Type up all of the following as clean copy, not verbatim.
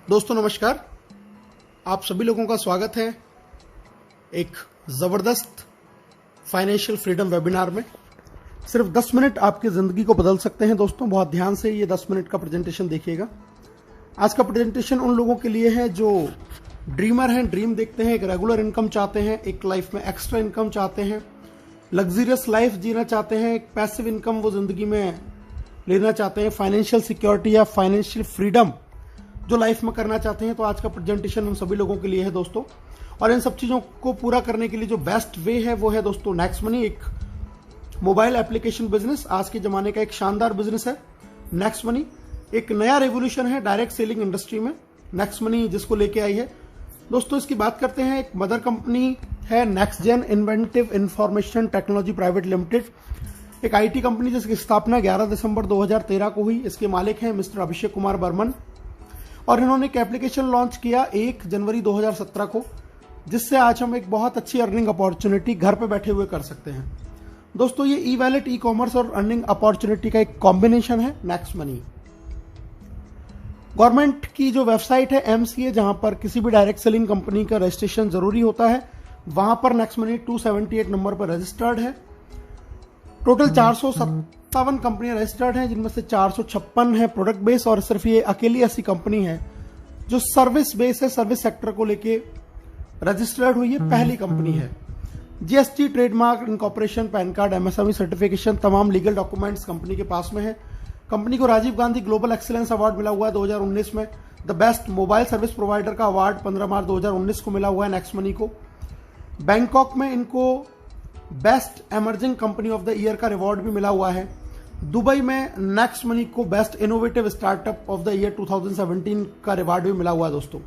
दोस्तों नमस्कार, आप सभी लोगों का स्वागत है एक ज़बरदस्त फाइनेंशियल फ्रीडम वेबिनार में। सिर्फ 10 मिनट आपकी ज़िंदगी को बदल सकते हैं। दोस्तों बहुत ध्यान से ये 10 मिनट का प्रेजेंटेशन देखिएगा। आज का प्रेजेंटेशन उन लोगों के लिए है जो ड्रीमर हैं, ड्रीम देखते हैं, एक रेगुलर इनकम चाहते हैं, एक लाइफ में एक्स्ट्रा इनकम चाहते हैं, लग्जरियस लाइफ जीना चाहते हैं, एक पैसिव इनकम वो ज़िंदगी में लेना चाहते हैं, फाइनेंशियल सिक्योरिटी या फाइनेंशियल फ्रीडम जो लाइफ में करना चाहते हैं। तो आज का प्रेजेंटेशन उन सभी लोगों के लिए है दोस्तों। और इन सब चीज़ों को पूरा करने के लिए जो बेस्ट वे है वो है दोस्तों नेक्स्ट मनी, एक मोबाइल एप्लीकेशन बिजनेस। आज के ज़माने का एक शानदार बिजनेस है नेक्स्ट मनी। एक नया रेवोल्यूशन है डायरेक्ट सेलिंग इंडस्ट्री में नेक्स्ट मनी जिसको लेके आई है दोस्तों। इसकी बात करते हैं। एक मदर कंपनी है next gen inventive information technology private limited, एक आईटी कंपनी जिसकी स्थापना 11 दिसंबर 2013 को हुई। इसके मालिक हैं मिस्टर अभिषेक कुमार बर्मन और इन्होंने एक एप्लीकेशन लॉन्च किया 1 जनवरी 2017 को, जिससे आज हम एक बहुत अच्छी अर्निंग अपॉर्चुनिटी घर पे बैठे हुए कर सकते हैं दोस्तों। ये ई वैलेट, ई कॉमर्स और अर्निंग अपॉर्चुनिटी का एक कॉम्बिनेशन है नेक्स्ट मनी। गवर्नमेंट की जो वेबसाइट है MCA, जहां पर किसी भी डायरेक्ट सेलिंग कंपनी का रजिस्ट्रेशन जरूरी होता है, वहां पर नेक्स्ट मनी 278 नंबर पर रजिस्टर्ड है। टोटल 457 कंपनियां रजिस्टर्ड हैं, जिनमें से 456 है प्रोडक्ट बेस और सिर्फ ये अकेली ऐसी कंपनी है जो सर्विस बेस है, सर्विस सेक्टर को लेके रजिस्टर्ड हुई है, पहली कंपनी है। GST, trademark, incorporation, PAN card, MSME certification, तमाम लीगल डॉक्यूमेंट्स कंपनी के पास में है। कंपनी को Rajiv Gandhi global excellence award मिला हुआ है 2019 में। The best mobile service provider का अवार्ड 15 मार्च 2019 को मिला हुआ है नेक्स्ट मनी को। बैंकॉक में इनको best emerging company of the year का रिवॉर्ड भी मिला हुआ है। दुबई में नेक्स्ट मनी को best innovative startup of the year 2017 का रिवॉर्ड भी मिला हुआ है दोस्तों।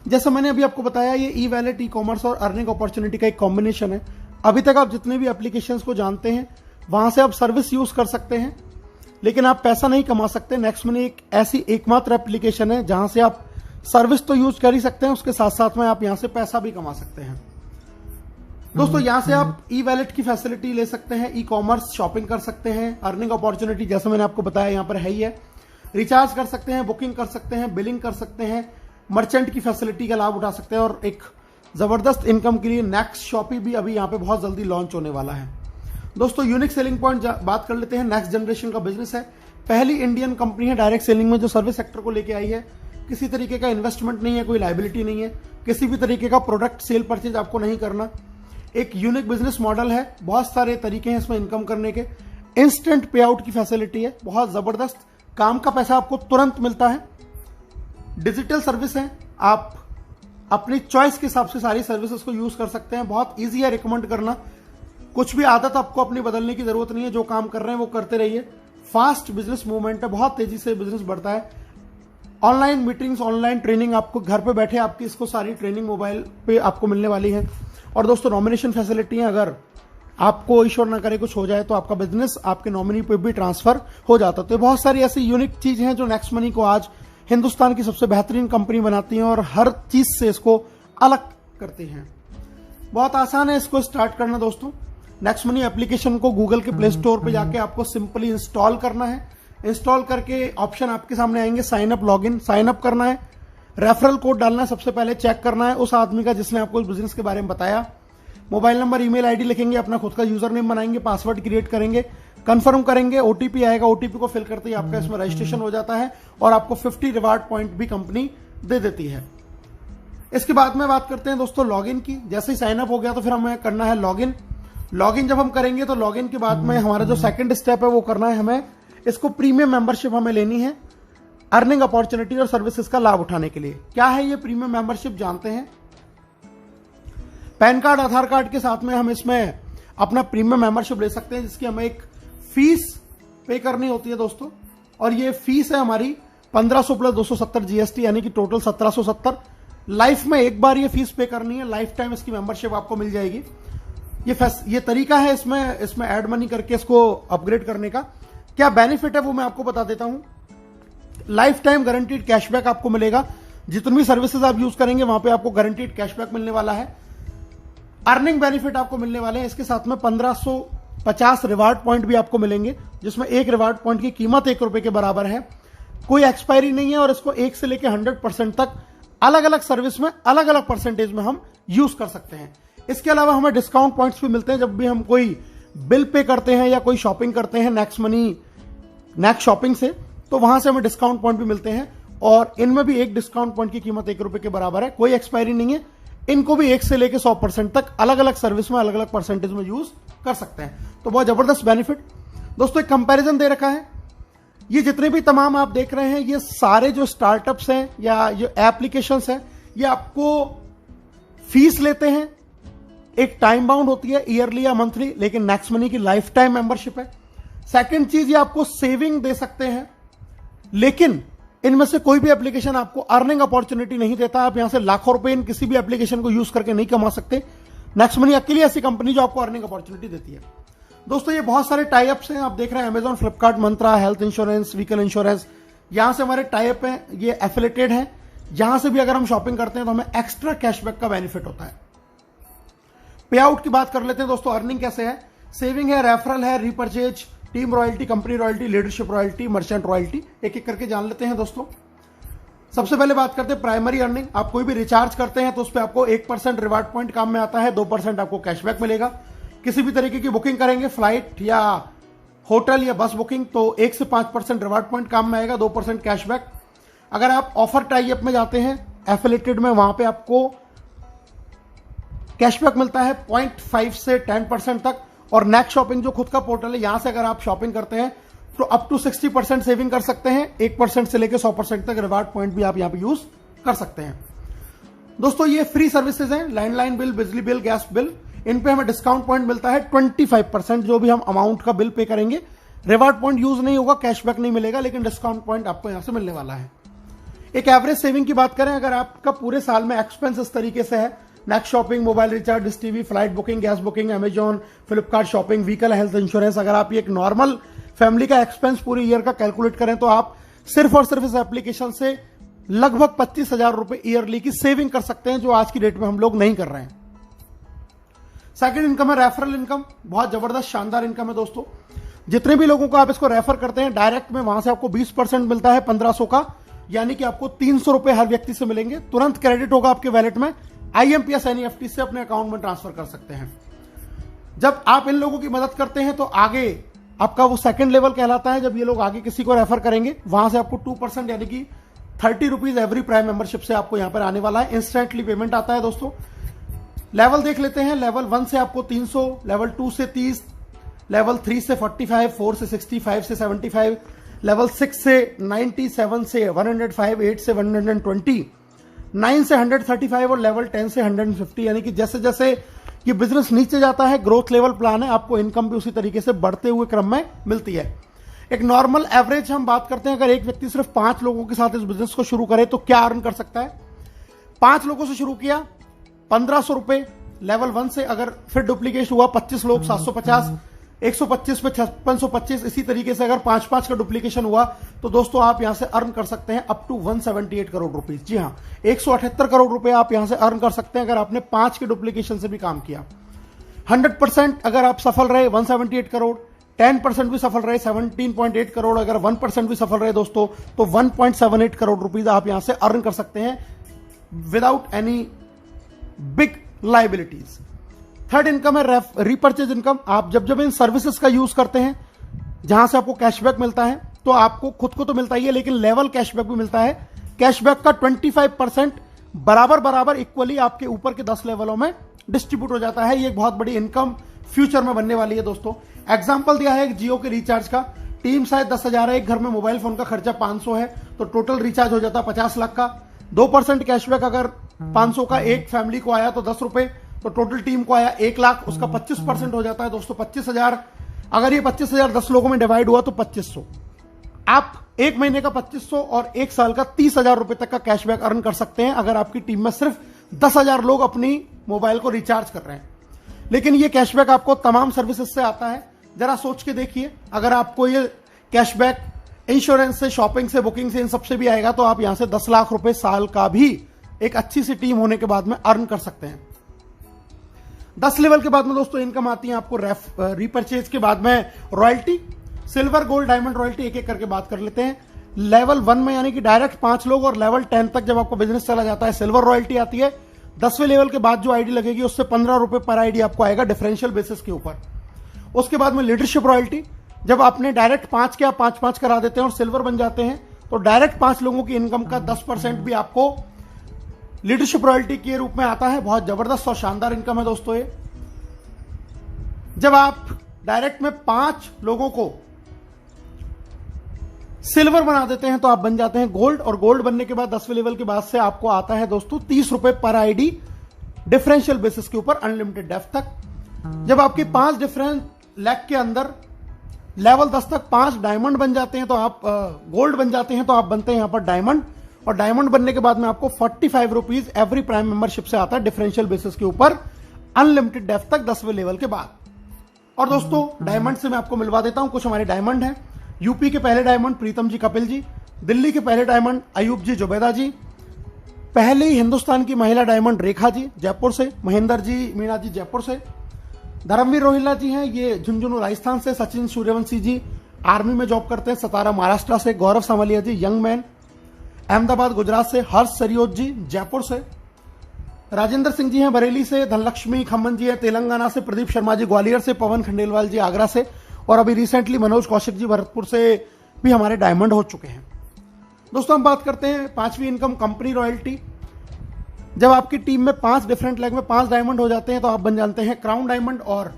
जैसा मैंने अभी आपको बताया, ये ई वैलेट, ई कॉमर्स और अर्निंग अपॉर्चुनिटी का एक कॉम्बिनेशन है। अभी तक आप जितने भी एप्लीकेशंस को जानते हैं वहां से आप सर्विस यूज कर सकते हैं, लेकिन आप पैसा नहीं कमा सकते। नेक्स्ट मनी एक ऐसी एकमात्र एप्लीकेशन है जहां से आप सर्विस तो यूज कर ही सकते हैं, उसके साथ साथ में आप यहां से पैसा भी कमा सकते हैं दोस्तों। यहां से आप ई वैलेट की फैसिलिटी ले सकते हैं, ई कॉमर्स शॉपिंग कर सकते हैं, अर्निंग अपॉर्चुनिटी जैसे मैंने आपको बताया यहां पर है ही है, रिचार्ज कर सकते हैं, बुकिंग कर सकते हैं, बिलिंग कर सकते हैं, मर्चेंट की फैसिलिटी का लाभ उठा सकते हैं और एक जबरदस्त इनकम के लिए नेक्स्ट शॉपी भी अभी यहां पे बहुत जल्दी लॉन्च होने वाला है दोस्तों। यूनिक सेलिंग पॉइंट बात कर लेते हैं। नेक्स्ट जनरेशन का बिजनेस है, पहली इंडियन कंपनी है डायरेक्ट सेलिंग में जो सर्विस सेक्टर को लेके आई है। किसी तरीके का इन्वेस्टमेंट नहीं है, कोई लायबिलिटी नहीं है, किसी भी तरीके का प्रोडक्ट सेल परचेज आपको नहीं करना। एक यूनिक बिजनेस मॉडल है, बहुत सारे तरीके हैं इसमें इनकम करने के। इंस्टेंट पे आउट की फैसिलिटी है, बहुत जबरदस्त, काम का पैसा आपको तुरंत मिलता है। डिजिटल सर्विस है, आप अपनी चॉइस के हिसाब से सारी सर्विसेज को यूज कर सकते हैं। बहुत इजी है रिकमेंड करना, कुछ भी आदत आपको अपनी बदलने की जरूरत नहीं है, जो काम कर रहे हैं वो करते रहिए। फास्ट बिजनेस मूवमेंट है, बहुत तेजी से बिजनेस बढ़ता है। ऑनलाइन मीटिंग्स, ऑनलाइन ट्रेनिंग, आपको घर पे बैठे आपकी इसको सारी ट्रेनिंग मोबाइल पे आपको मिलने वाली है। और दोस्तों नॉमिनेशन फैसिलिटी है, अगर आपको ईश्वर ना करे कुछ हो जाए तो आपका बिजनेस आपके नॉमिनी पे भी ट्रांसफर हो जाता है। तो बहुत सारी ऐसी यूनिक चीजें हैं जो नेक्स्ट मनी को आज हिंदुस्तान की सबसे बेहतरीन कंपनी बनाती हैं और हर चीज से इसको अलग करती हैं। बहुत आसान है इसको स्टार्ट करना दोस्तों। नेक्स्ट मनी एप्लीकेशन को गूगल के प्ले स्टोर पे जाके आपको सिंपली इंस्टॉल करना है। इंस्टॉल करके ऑप्शन आपके सामने आएंगे, sign up, login. Sign up करना है, रेफरल कोड डालना है, सबसे पहले चेक करना है उस आदमी का जिसने आपको इस बिजनेस के बारे में बताया। मोबाइल नंबर, ईमेल आईडी लिखेंगे, अपना खुद का यूजर नेम बनाएंगे, पासवर्ड क्रिएट करेंगे, कंफर्म करेंगे, ओटीपी आएगा। ओटीपी को फिल करते ही आपका इसमें रजिस्ट्रेशन हो जाता है और आपको 50 रिवार्ड पॉइंट भी कंपनी दे देती है। इसके बाद में बात करते हैं दोस्तों लॉगिन की। जैसे ही साइन अप हो गया तो फिर हमें करना है लॉगिन। लॉगिन जब हम करेंगे तो लॉगिन के बाद में हमारा जो सेकंड स्टेप है वो करना है हमें इसको प्रीमियम मेंबरशिप हमें लेनी है अर्निंग अपॉर्चुनिटी और सर्विसेज का लाभ उठाने के लिए। क्या है ये प्रीमियम मेंबरशिप जानते हैं। पैन कार्ड, आधार कार्ड के साथ में हम इसमें अपना प्रीमियम मेंबरशिप ले सकते हैं, जिसकी हमें एक फीस पे करनी होती है दोस्तों। और ये फीस है हमारी 1500 प्लस 270 GST, यानी कि टोटल 1770। लाइफ में एक बार ये फीस पे करनी है, लाइफ टाइम इसकी मेंबरशिप आपको मिल जाएगी। ये तरीका है इसमें ऐड मनी करके इसको अपग्रेड करने का। क्या बेनिफिट है वो मैं आपको बता देता हूं। लाइफ टाइम गारंटीड कैशबैक आपको मिलेगा, जितनी भी सर्विसेज आप यूज करेंगे वहां पे आपको गारंटीड कैशबैक मिलने वाला है। अर्निंग बेनिफिट आपको मिलने वाले हैं, इसके साथ में 1550 रिवार्ड पॉइंट भी आपको मिलेंगे, जिसमें एक रिवार्ड पॉइंट की कीमत ₹1 के बराबर है। कोई एक्सपायरी नहीं है और इसको 1 से लेकर 100% तक अलग अलग सर्विस में अलग अलग परसेंटेज में हम यूज कर सकते हैं। इसके अलावा हमें डिस्काउंट पॉइंट्स भी मिलते हैं जब भी हम कोई बिल पे करते हैं या कोई शॉपिंग करते हैं नेक्स्ट शॉपिंग से, तो वहां से हमें डिस्काउंट पॉइंट भी मिलते हैं और इनमें भी एक डिस्काउंट पॉइंट की कीमत 1 रुपए के बराबर है, कोई एक्सपायरी नहीं है। इनको भी 1 से लेकर 100% तक अलग अलग सर्विस में अलग अलग परसेंटेज में यूज कर सकते हैं। तो बहुत जबरदस्त बेनिफिट। दोस्तों एक कंपैरिजन दे रखा है, ये जितने भी तमाम आप देख रहे हैं ये सारे जो स्टार्टअप्स हैं या जो एप्लीकेशंस हैं ये आपको फीस लेते हैं, एक टाइम बाउंड होती है ईयरली या मंथली, लेकिन नेक्स्ट मनी की लाइफ टाइम मेंबरशिप है। सेकंड चीज ये आपको सेविंग दे सकते हैं, लेकिन इनमें से कोई भी एप्लीकेशन आपको अर्निंग अपॉर्चुनिटी नहीं देता। आप यहां से लाखों रुपए इन किसी भी एप्लीकेशन को यूज करके नहीं कमा सकते। नेक्स्ट मनी अकेली ऐसी कंपनी जो आपको अर्निंग अपॉर्चुनिटी देती है। दोस्तों ये बहुत सारे टाई अप्स हैं, आप देख रहे हैं अमेजॉन, फ्लिपकार्ट, मंत्रा, हेल्थ इंश्योरेंस, व्हीकल इंश्योरेंस, यहां से हमारे टाई अप हैं, ये एफिलेटेड हैं। यहां से भी अगर हम शॉपिंग करते हैं तो हमें एक्स्ट्रा कैशबैक का बेनिफिट होता है। पे आउट की बात कर लेते हैं दोस्तों, अर्निंग कैसे है। सेविंग है, रेफरल है, repurchase, team royalty, company royalty, leadership royalty, merchant royalty, एक एक करके जान लेते हैं दोस्तों। सबसे पहले बात करते हैं प्राइमरी अर्निंग। आप कोई भी रिचार्ज करते हैं तो उस पर आपको 1% रिवार्ड पॉइंट काम में आता है, 2% आपको कैशबैक मिलेगा। किसी भी तरीके की बुकिंग करेंगे, फ्लाइट या होटल या बस बुकिंग, तो 1 से 5% रिवार्ड पॉइंट काम में आएगा, 2% कैशबैक। अगर आप ऑफर टाई अप में जाते हैं एफिलेटेड में, वहां पे आपको कैशबैक मिलता है 0.5 से 10% तक। और नेक्स्ट शॉपिंग जो खुद का पोर्टल है, यहां से अगर आप शॉपिंग करते हैं तो अप टू 60% सेविंग कर सकते हैं। 1% से लेकर 100% तक रिवार्ड पॉइंट भी आप यहां पे यूज कर सकते हैं। दोस्तों ये फ्री सर्विसेज हैं, लैंडलाइन बिल, बिजली बिल, गैस बिल, इन पे हमें डिस्काउंट पॉइंट मिलता है 25%। जो भी हम अमाउंट का बिल पे करेंगे, रिवार्ड पॉइंट यूज नहीं होगा, कैशबैक नहीं मिलेगा, लेकिन डिस्काउंट पॉइंट आपको यहां से मिलने वाला है। एक एवरेज सेविंग की बात करें, अगर आपका पूरे साल में एक्सपेंस इस तरीके से है, next shopping, mobile recharge, dish TV, flight booking, gas booking, Amazon, Flipkart shopping, vehicle, health insurance, अगर आप ये एक नॉर्मल फैमिली का एक्सपेंस पूरी ईयर का कैलकुलेट करें तो आप सिर्फ और सिर्फ इस एप्लीकेशन से लगभग 25,000 रुपए ईयरली की सेविंग कर सकते हैं, जो आज की डेट में हम लोग नहीं कर रहे हैं। सेकंड इनकम है रेफरल इनकम, बहुत जबरदस्त शानदार इनकम है दोस्तों। जितने भी लोगों को आप इसको रेफर करते हैं डायरेक्ट में, वहां से आपको 20% मिलता है 1500 का, यानी कि आपको 300 रुपए हर व्यक्ति से मिलेंगे, तुरंत क्रेडिट होगा आपके वैलेट में। IMPS NEFT से अपने अकाउंट में ट्रांसफर कर सकते हैं। जब आप इन लोगों की मदद करते हैं तो आगे आपका वो सेकंड लेवल कहलाता है। जब ये लोग आगे किसी को रेफर करेंगे, वहां से आपको 2% यानी कि 30 रुपीज एवरी प्राइम मेंबरशिप से आपको यहां पर आने वाला है। इंस्टेंटली पेमेंट आता है दोस्तों। लेवल देख लेते हैं, लेवल 1 से आपको 300, लेवल 2 से 30, लेवल 3 से 45, 4 से 60, 5 से 75, लेवल 6 से 90, 7 से 105, 8 से 120, 9 से 135 और लेवल 10 से 150। यानी कि जैसे जैसे ये बिजनेस नीचे जाता है, ग्रोथ लेवल प्लान है, आपको इनकम भी उसी तरीके से बढ़ते हुए क्रम में मिलती है। एक नॉर्मल एवरेज हम बात करते हैं, अगर एक व्यक्ति सिर्फ 5 लोगों के साथ इस बिजनेस को शुरू करे तो क्या अर्न कर सकता है। 5 लोगों से शुरू किया, 1500 रुपए लेवल 1 से, अगर फिर डुप्लीकेट हुआ 25 लोग 750, 125 पे 5625, इसी तरीके से अगर 5-5 का डुप्लीकेशन हुआ तो दोस्तों आप यहां से अर्न कर सकते हैं अप टू 178 करोड़ रुपीस। जी हां, 178 करोड़ रुपए आप यहां से अर्न कर सकते हैं अगर आपने 5 के डुप्लीकेशन से भी काम किया। 100% अगर आप सफल रहे 178 करोड़, 10% भी सफल रहे 17.8 करोड़, अगर 1% भी सफल रहे दोस्तों तो 1.78 करोड़ रुपीस आप यहां से अर्न कर सकते हैं without any big liabilities. Third income है रीपरचेज इनकम। आप जब जब इन सर्विसेज का यूज करते हैं, जहां से आपको कैशबैक मिलता है, तो आपको खुद को तो मिलता ही है, लेकिन लेवल कैशबैक भी मिलता है। कैशबैक का 25% बराबर बराबर इक्वली आपके ऊपर के 10 लेवलों में डिस्ट्रीब्यूट हो जाता है। ये एक बहुत बड़ी इनकम फ्यूचर में बनने वाली है दोस्तों। एग्जाम्पल दिया है जियो के रिचार्ज का, टीम शायद 10,000 है, एक घर में मोबाइल फोन का खर्चा 500 है, तो टोटल रिचार्ज हो जाता 50 लाख का। 2% कैशबैक अगर 500 का एक फैमिली को आया तो 10 रुपए, तो टोटल टीम को आया 1 लाख, उसका 25% हो जाता है दोस्तों 25,000। अगर ये 25,000 10 लोगों में डिवाइड हुआ तो 2500। आप एक महीने का 2500 और एक साल का 30,000 रुपए तक का कैशबैक अर्न कर सकते हैं अगर आपकी टीम में सिर्फ 10,000 लोग अपनी मोबाइल को रिचार्ज कर रहे हैं। लेकिन ये कैशबैक आपको तमाम सर्विसेज से आता है। जरा सोच के देखिए, अगर आपको ये कैशबैक इंश्योरेंस से, शॉपिंग से, बुकिंग से, इन सबसे भी आएगा तो आप यहां से 10 लाख रुपए साल का भी एक अच्छी सी टीम होने के बाद में अर्न कर सकते हैं। 10 लेवल के बाद में दोस्तों इनकम आती है आपको रीपरचेज के बाद में royalty, silver, gold, diamond royalty, एक एक करके बात कर लेते हैं। लेवल 1 में यानी कि डायरेक्ट 5 लोग, और लेवल 10 तक जब आपका बिजनेस चला जाता है सिल्वर रॉयल्टी आती है। 10वें लेवल के बाद जो आईडी लगेगी उससे 15 रुपए पर आईडी आपको आएगा डिफरेंशियल बेसिस के ऊपर। उसके बाद में लीडरशिप रॉयल्टी, जब आपने डायरेक्ट 5 के आप 5-5 करा देते हैं और सिल्वर बन जाते हैं तो डायरेक्ट 5 लोगों की इनकम का 10% भी आपको लीडरशिप रॉयल्टी के रूप में आता है। बहुत जबरदस्त और शानदार इनकम है दोस्तों ये। जब आप डायरेक्ट में 5 लोगों को सिल्वर बना देते हैं तो आप बन जाते हैं गोल्ड, और गोल्ड बनने के बाद 10वें लेवल के बाद से आपको आता है दोस्तों 30 रुपए पर आईडी डिफरेंशियल बेसिस के ऊपर अनलिमिटेड डेप्थ तक। जब आपके 5 डिफरेंट लेग के अंदर लेवल 10 तक 5 डायमंड बन जाते हैं तो आप गोल्ड बन जाते हैं तो आप बनते हैं यहां पर डायमंड, और डायमंड बनने के बाद में आपको 45 रुपीज एवरी प्राइम मेंबरशिप से आता है डिफरेंशियल बेसिस के ऊपर अनलिमिटेड डेप्थ तक 10वें लेवल के बाद। और दोस्तों डायमंड से मैं आपको मिलवा देता हूं कुछ हमारे डायमंड हैं। यूपी के पहले डायमंड प्रीतम जी कपिल जी, दिल्ली के पहले डायमंड अयूब जी जुबैदा जी, पहली हिंदुस्तान की महिला डायमंड रेखा जी जयपुर से, महेंद्र जी मीणा जी जयपुर से, धर्मवीर रोहिल्ला जी हैं ये झुंझुनू राजस्थान से, सचिन सूर्यवंशी जी आर्मी में जॉब करते हैं सतारा महाराष्ट्र से, गौरव सामलिया जी यंग मैन अहमदाबाद गुजरात से, हर्ष सरियोत जी जयपुर से, राजेंद्र सिंह जी हैं बरेली से, धनलक्ष्मी खम्मन जी है तेलंगाना से, प्रदीप शर्मा जी ग्वालियर से, पवन खंडेलवाल जी आगरा से, और अभी रिसेंटली मनोज कौशिक जी भरतपुर से भी हमारे डायमंड हो चुके हैं। दोस्तों हम बात करते हैं 5वीं इनकम कंपनी रॉयल्टी। जब आपकी टीम में 5 डिफरेंट लेग में 5 डायमंड हो जाते हैं तो आप बन जाते हैं क्राउन डायमंड, और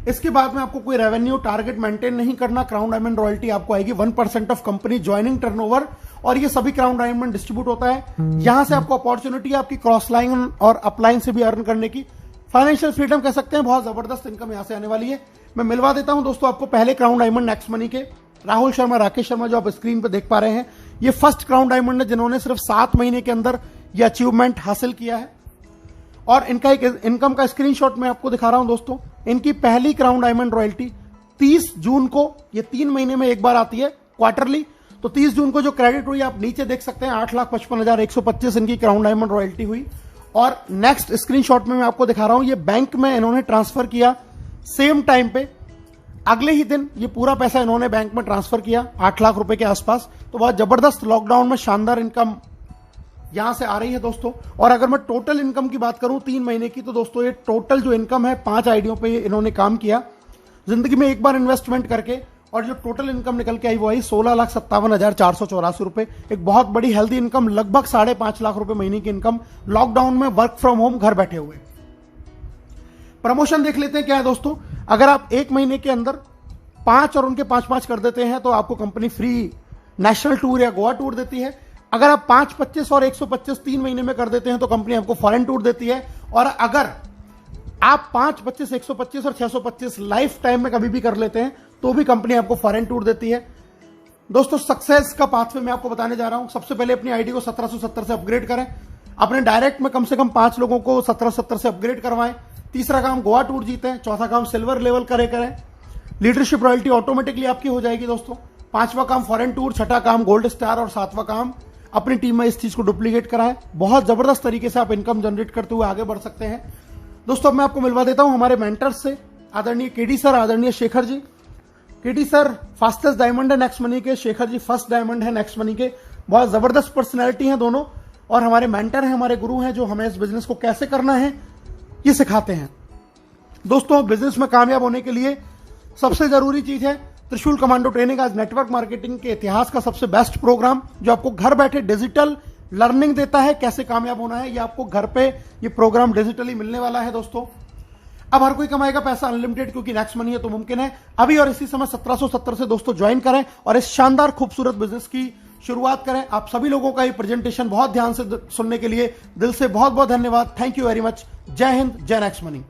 इसके बाद में आपको कोई रेवेन्यू टारगेट मेंटेन नहीं करना। क्राउन डायमंड रॉयल्टी आपको आएगी 1% ऑफ कंपनी ज्वाइनिंग टर्नओवर, और ये सभी क्राउन डायमंड डिस्ट्रीब्यूट होता है। यहां से आपको अपॉर्चुनिटी है आपकी क्रॉस लाइन और अपलाइन से भी अर्न करने की, फाइनेंशियल फ्रीडम कह सकते हैं। बहुत जबरदस्त इनकम यहां से आने वाली है। मैं मिलवा देता हूं दोस्तों आपको पहले क्राउन डायमंड नेक्स्ट मनी के राहुल शर्मा राकेश शर्मा जो आप स्क्रीन पे देख पा रहे हैं, ये फर्स्ट क्राउन डायमंड है जिन्होंने सिर्फ 7 महीने के अंदर ये अचीवमेंट हासिल किया है। और इनका एक इनकम का स्क्रीनशॉट मैं आपको दिखा रहा हूं दोस्तों। इनकी पहली क्राउन डायमंड रॉयल्टी 30 जून को, ये 3 महीने में एक बार आती है क्वार्टरली, तो 30 जून को जो क्रेडिट हुई आप नीचे देख सकते हैं 8,55,125 इनकी क्राउन डायमंड रॉयल्टी हुई। और नेक्स्ट स्क्रीनशॉट में मैं आपको दिखा रहा हूं ये बैंक में इन्होंने ट्रांसफर किया सेम टाइम पे, अगले ही दिन ये पूरा पैसा इन्होंने बैंक में ट्रांसफर किया 8 लाख रुपए के आसपास। तो बहुत जबरदस्त लॉकडाउन में शानदार इनकम यहां से आ रही है दोस्तों। और अगर मैं टोटल इनकम की बात करूं 3 महीने की, तो दोस्तों ये टोटल जो इनकम है 5 आईडियों पे इन्होंने काम किया जिंदगी में एक बार इन्वेस्टमेंट करके, और जो टोटल इनकम निकल के आई वो आई 16,57,484 रुपए। एक बहुत बड़ी हेल्दी इनकम, लगभग 5.5 लाख रुपए महीने की इनकम लॉकडाउन में वर्क फ्रॉम होम घर बैठे हुए। प्रमोशन देख लेते हैं क्या है दोस्तों। अगर आप 1 महीने के अंदर 5 और उनके 5-5 कर देते हैं तो आपको कंपनी फ्री नेशनल टूर या गोवा टूर देती है। अगर आप 5, 25 और 125 3 महीने में कर देते हैं तो कंपनी आपको फॉरेन टूर देती है। और अगर आप 5, 25, 125 और 625 लाइफ टाइम में कभी भी कर लेते हैं तो भी कंपनी आपको फॉरेन टूर देती है। दोस्तों सक्सेस का पाथवे मैं आपको बताने जा रहा हूं। सबसे पहले अपनी आईडी को 1770 से अपग्रेड करें, अपने डायरेक्ट में कम से कम 5 लोगों को 1770 से अपग्रेड करवाएं। तीसरा काम गोवा टूर जीतें। चौथा काम सिल्वर लेवल करें। लीडरशिप रॉयल्टी ऑटोमेटिकली आपकी हो जाएगी दोस्तों। 5वां काम फॉरेन टूर, 6ठा काम गोल्ड स्टार, और 7वां काम अपनी टीम में इस चीज को डुप्लीकेट कराएं। बहुत जबरदस्त तरीके से आप इनकम जनरेट करते हुए आगे बढ़ सकते हैं दोस्तों। मैं आपको मिलवा देता हूं हमारे मेंटर्स से, आदरणीय केडी सर, आदरणीय Shekhar ji. KD sir fastest diamond है नेक्स्ट मनी के, शेखर जी फर्स्ट डायमंड है नेक्स्ट मनी के। बहुत जबरदस्त पर्सनैलिटी है दोनों, और हमारे मेंटर हैं, हमारे गुरु हैं जो हमें इस बिजनेस को कैसे करना है ये सिखाते हैं। दोस्तों बिजनेस में कामयाब होने के लिए सबसे जरूरी चीज है त्रिशूल कमांडो ट्रेनिंग। आज नेटवर्क मार्केटिंग के इतिहास का सबसे बेस्ट प्रोग्राम जो आपको घर बैठे डिजिटल लर्निंग देता है कैसे कामयाब होना है। ये आपको घर पे ये प्रोग्राम डिजिटली मिलने वाला है दोस्तों। अब हर कोई कमाएगा पैसा अनलिमिटेड, क्योंकि नेक्स्ट मनी है तो मुमकिन है। अभी और इसी समय 1770 से दोस्तों ज्वाइन करें और इस शानदार खूबसूरत बिजनेस की शुरुआत करें। आप सभी लोगों का ये प्रेजेंटेशन बहुत ध्यान से सुनने के लिए दिल से बहुत बहुत धन्यवाद। Thank you very much. जय हिंद, जय नेक्स्ट मनी।